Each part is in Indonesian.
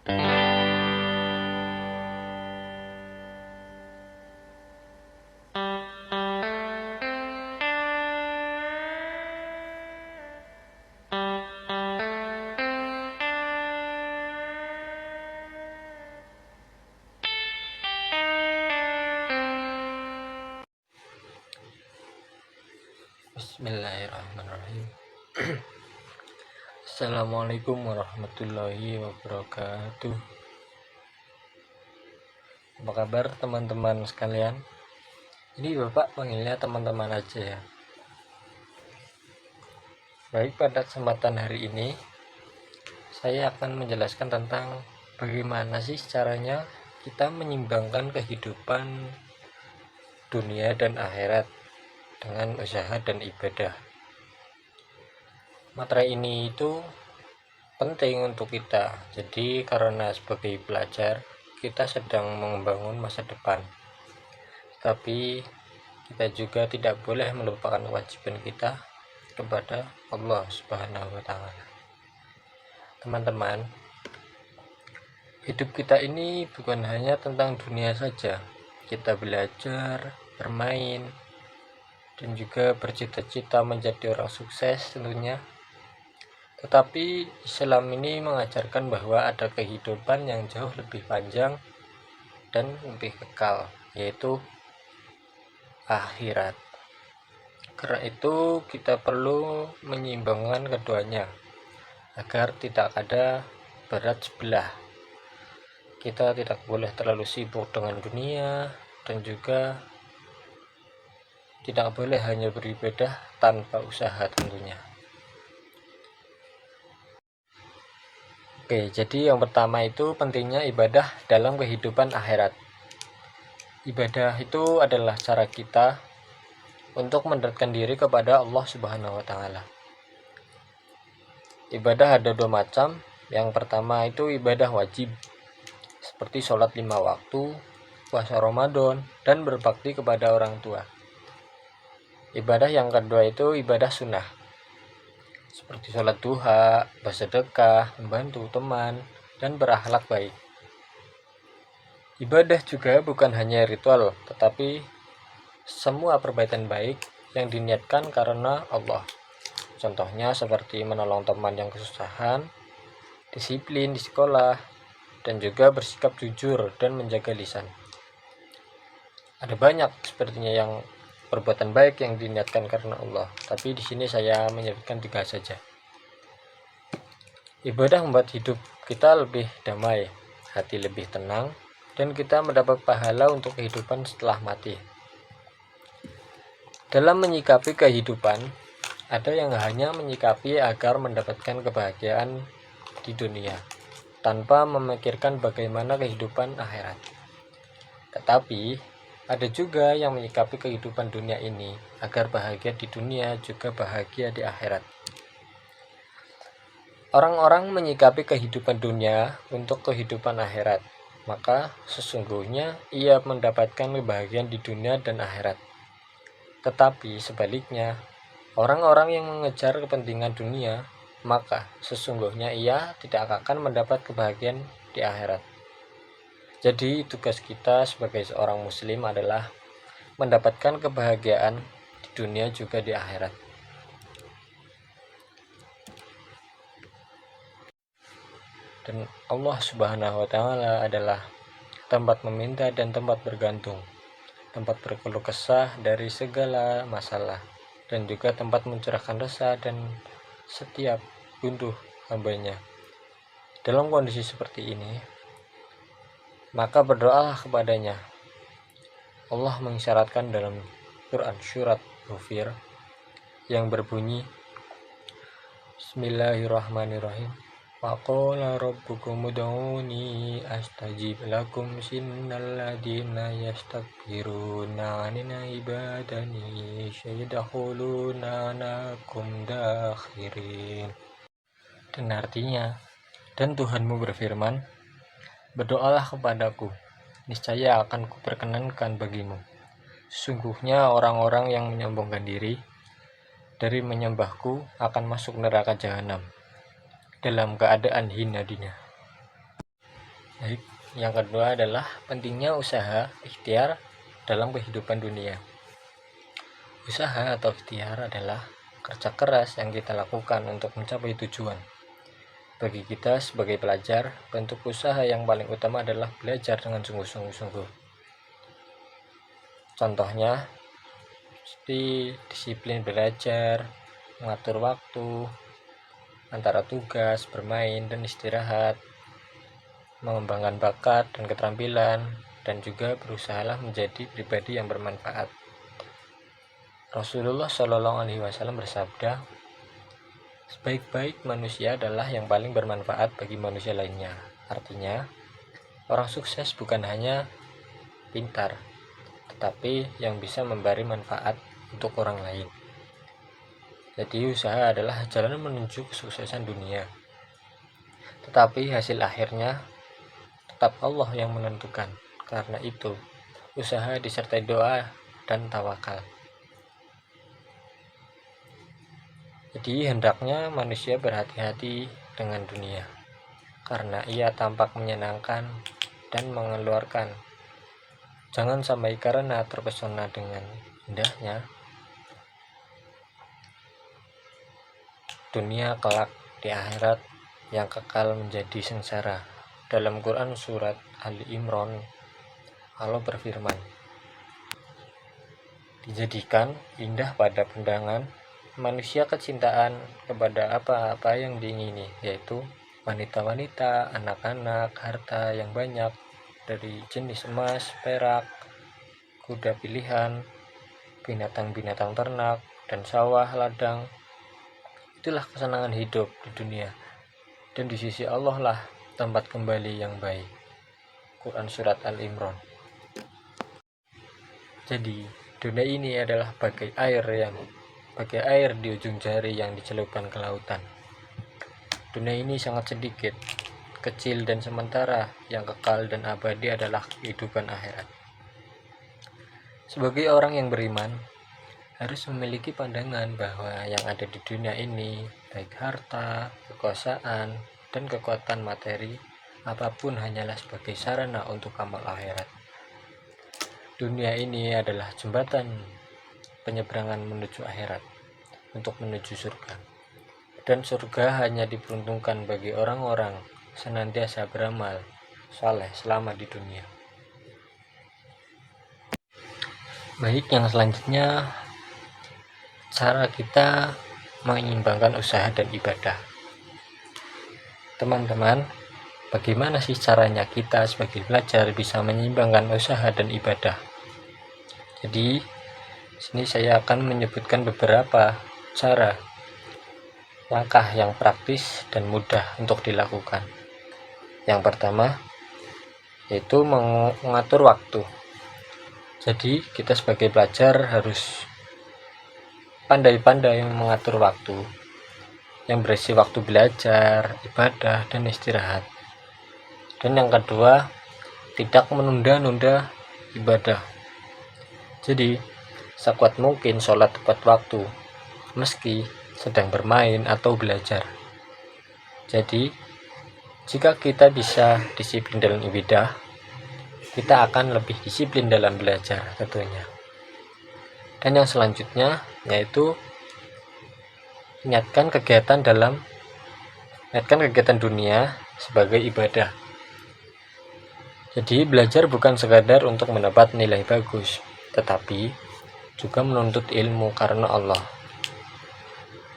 Bismillahirrahmanirrahim. Assalamualaikum warahmatullahi wabarakatuh. Apa kabar teman-teman sekalian? Ini Bapak panggilnya teman-teman aja ya. Baik, pada kesempatan hari ini saya akan menjelaskan tentang bagaimana sih caranya kita menyimbangkan kehidupan dunia dan akhirat dengan usaha dan ibadah. Materi ini itu penting untuk kita. Jadi karena sebagai pelajar kita sedang membangun masa depan, tapi kita juga tidak boleh melupakan kewajiban kita kepada Allah Subhanahu wa Ta'ala. Teman-teman, hidup kita ini bukan hanya tentang dunia saja. Kita belajar, bermain, dan juga bercita-cita menjadi orang sukses tentunya. Tetapi Islam ini mengajarkan bahwa ada kehidupan yang jauh lebih panjang dan lebih kekal, yaitu akhirat. Karena itu kita perlu menyeimbangkan keduanya agar tidak ada berat sebelah. Kita tidak boleh terlalu sibuk dengan dunia dan juga tidak boleh hanya beribadah tanpa usaha tentunya. Oke, jadi yang pertama itu pentingnya ibadah dalam kehidupan akhirat. Ibadah itu adalah cara kita untuk mendekatkan diri kepada Allah Subhanahu wa Ta'ala. Ibadah ada dua macam. Yang pertama itu ibadah wajib, seperti sholat 5 waktu, puasa Ramadan, dan berbakti kepada orang tua. Ibadah yang kedua itu ibadah sunnah, seperti sholat duha, bersedekah, membantu teman, dan berakhlak baik. Ibadah juga bukan hanya ritual, tetapi semua perbuatan baik yang diniatkan karena Allah. Contohnya seperti menolong teman yang kesusahan, disiplin di sekolah, dan juga bersikap jujur dan menjaga lisan. Ada banyak sepertinya yang perbuatan baik yang diniatkan karena Allah, tapi di sini saya menyebutkan 3 saja. Ibadah membuat hidup kita lebih damai, hati lebih tenang, dan kita mendapat pahala untuk kehidupan setelah mati. Dalam menyikapi kehidupan, ada yang hanya menyikapi agar mendapatkan kebahagiaan di dunia, tanpa memikirkan bagaimana kehidupan akhirat. Tetapi ada juga yang menyikapi kehidupan dunia ini agar bahagia di dunia juga bahagia di akhirat. Orang-orang menyikapi kehidupan dunia untuk kehidupan akhirat, maka sesungguhnya ia mendapatkan kebahagiaan di dunia dan akhirat. Tetapi sebaliknya, orang-orang yang mengejar kepentingan dunia, maka sesungguhnya ia tidak akan mendapat kebahagiaan di akhirat. Jadi tugas kita sebagai seorang muslim adalah mendapatkan kebahagiaan di dunia juga di akhirat. Dan Allah Subhanahu wa Ta'ala adalah tempat meminta dan tempat bergantung, tempat berkeluh kesah dari segala masalah, dan juga tempat mencurahkan rasa dan setiap gunduh hambanya. Dalam kondisi seperti ini, maka berdoalah kepadanya. Allah mengisyaratkan dalam Quran surat Ghafir yang berbunyi, Bismillahirrahmanirrahim. Waqala rabbukum ud'uni astajib lakum innal ladzina yastakbiruna 'an ibadati sayadkhuluna nakum dakhirin. Dan artinya, dan Tuhanmu berfirman, berdoalah kepadaku, niscaya akan kuperkenankan bagimu. Sesungguhnya orang-orang yang menyombongkan diri dari menyembahku akan masuk neraka jahanam dalam keadaan hina dina. Baik, yang kedua adalah pentingnya usaha ikhtiar dalam kehidupan dunia. Usaha atau ikhtiar adalah kerja keras yang kita lakukan untuk mencapai tujuan. Bagi kita sebagai pelajar, bentuk usaha yang paling utama adalah belajar dengan sungguh-sungguh. Contohnya, seperti disiplin belajar, mengatur waktu antara tugas, bermain, dan istirahat, mengembangkan bakat dan keterampilan, dan juga berusahalah menjadi pribadi yang bermanfaat. Rasulullah Shallallahu Alaihi Wasallam bersabda, sebaik-baik manusia adalah yang paling bermanfaat bagi manusia lainnya. Artinya, orang sukses bukan hanya pintar, tetapi yang bisa memberi manfaat untuk orang lain. Jadi usaha adalah jalan menuju kesuksesan dunia, tetapi hasil akhirnya tetap Allah yang menentukan. Karena itu, usaha disertai doa dan tawakal. Jadi hendaknya manusia berhati-hati dengan dunia, karena ia tampak menyenangkan dan mengeluarkan. Jangan sampai karena terpesona dengan indahnya dunia kelak di akhirat yang kekal menjadi sengsara. Dalam Quran surat Ali Imran, Allah berfirman, dijadikan indah pada pandangan manusia kecintaan kepada apa-apa yang diingini, yaitu wanita-wanita, anak-anak, harta yang banyak dari jenis emas, perak, kuda pilihan, binatang-binatang ternak, dan sawah ladang. Itulah kesenangan hidup di dunia, dan di sisi Allah lah tempat kembali yang baik. Quran surat Al-Imran. Jadi dunia ini adalah bagai air di ujung jari yang dicelupkan ke lautan. Dunia ini sangat sedikit, kecil dan sementara. Yang kekal dan abadi adalah kehidupan akhirat. Sebagai orang yang beriman, harus memiliki pandangan bahwa yang ada di dunia ini, baik harta, kekuasaan, dan kekuatan materi, apapun hanyalah sebagai sarana untuk amal akhirat. Dunia ini adalah jembatan penyeberangan menuju akhirat, untuk menuju surga. Dan surga hanya diperuntukkan bagi orang-orang senantiasa beramal saleh selama di dunia. Baik, yang selanjutnya cara kita menyeimbangkan usaha dan ibadah. Teman-teman, bagaimana sih caranya kita sebagai pelajar bisa menyeimbangkan usaha dan ibadah? Jadi, sini saya akan menyebutkan beberapa cara, langkah yang praktis dan mudah untuk dilakukan. Yang pertama, yaitu mengatur waktu. Jadi, kita sebagai pelajar harus pandai-pandai mengatur waktu yang berisi waktu belajar, ibadah, dan istirahat. Dan yang kedua, tidak menunda-nunda ibadah. Jadi, sekuat mungkin sholat tepat waktu, meski sedang bermain atau belajar. Jadi, jika kita bisa disiplin dalam ibadah, kita akan lebih disiplin dalam belajar tentunya. Dan yang selanjutnya, yaitu niatkan kegiatan dunia sebagai ibadah. Jadi belajar bukan sekadar untuk mendapat nilai bagus, tetapi juga menuntut ilmu karena Allah.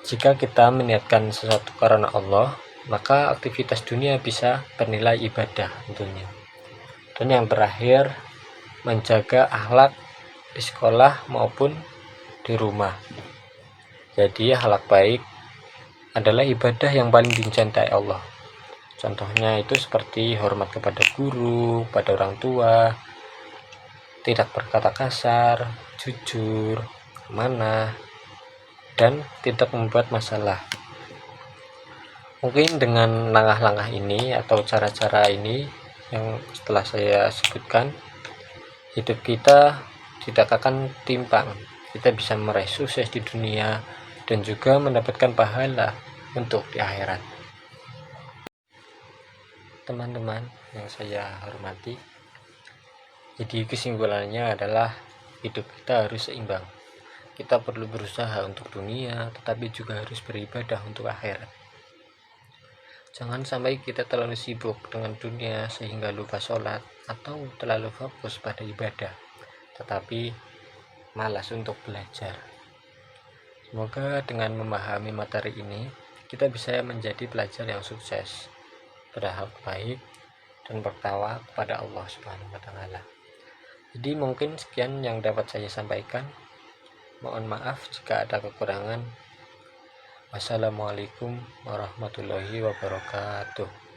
Jika kita meniatkan sesuatu karena Allah, maka aktivitas dunia bisa bernilai ibadah tentunya. Dan yang terakhir, menjaga akhlak di sekolah maupun di rumah. Jadi akhlak baik adalah ibadah yang paling dicintai Allah. Contohnya itu seperti hormat kepada guru, pada orang tua, tidak berkata kasar, jujur, amanah, dan tidak membuat masalah. Mungkin dengan langkah-langkah ini atau cara-cara ini yang setelah saya sebutkan, hidup kita tidak akan timpang. Kita bisa meraih sukses di dunia dan juga mendapatkan pahala untuk di akhirat. teman-teman yang saya hormati, jadi kesimpulannya adalah hidup kita harus seimbang. Kita perlu berusaha untuk dunia, tetapi juga harus beribadah untuk akhirat. Jangan sampai kita terlalu sibuk dengan dunia sehingga lupa sholat, atau terlalu fokus pada ibadah tetapi malas untuk belajar. Semoga dengan memahami materi ini kita bisa menjadi pelajar yang sukses, berhak baik, dan bertakwa kepada Allah Subhanahu wa Ta'ala. Jadi mungkin sekian yang dapat saya sampaikan. Mohon maaf jika ada kekurangan. Wassalamualaikum warahmatullahi wabarakatuh.